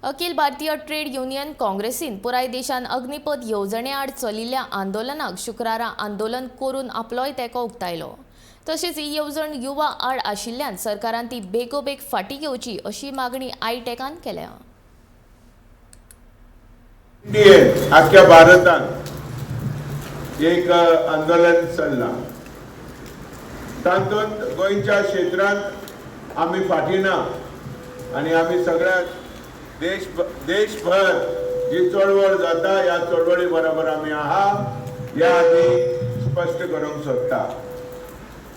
Akhil Bharatiya trade union काँग्रेसीन पुराय देशान अग्निपथ येवजणे आड चलिल्ल्या आंदोलनाक शुक्रारा आंदोलन करून आपलोय तेंको उक्तायलो। तशेंच ही येवजण युवा आड आशिल्ल्यान सरकारान ती बेगोबेग फाटीं घेवची अशी मागणी आयटेकान केल्या। आख्या भारतांत एक आंदोलन चल्लां। तातूंत गोंयच्या क्षेत्रांत आमी फाटीं ना आनी आमी सगळ्या देशभर जी चळवळ जाता ह्या चळवळी बरोबर आमी आहा ह्या आमी स्पश्ट करूंक सोदता।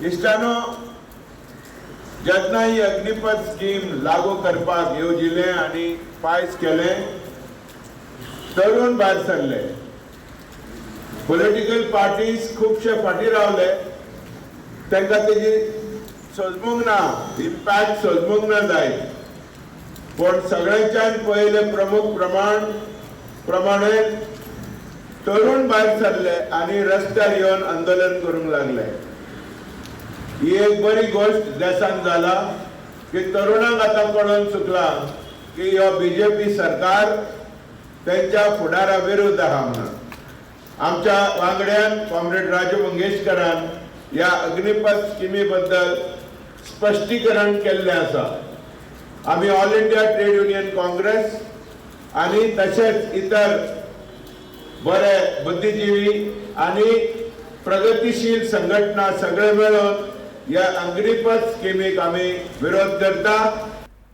इश्टानो, जेन्ना ही अग्निपथ स्कीम लागू करपाक येवजिल्लें आनी पायज केलें, तरुण भायर सरले। पॉलिटिकल पार्टीज खुबशे फाटीं रावले, तांकां तेजी सोजमूंक ना, इम्पॅक्ट सोजमूंक ना जाय। पण सगळ्यांच्यान पयले प्रमुख प्रमाणे तरुण भायर सरले आनी रस्त्यार येवन आंदोलन करूंक लागले। ही एक बरी गोष्ट देशांत जाला की तरुणांक आतां कळून चुकला की हो बीजेपी सरकार त्यांच्या फुडारा विरुद्ध आहा म्हणून। आमच्या वांगड्यान कॉम्रेड राजू मंगेशकरान ह्या अग्निपथ स्किमी बद्दल स्पश्टीकरण केल्लें आसा। आमी all India trade union Congress आनी तशेंच इतर बरे बुद्धिजीवी आनी प्रगतीशील संघटना सगळे मेळून ह्या अग्निपथ स्किमीक आमी विरोध करता।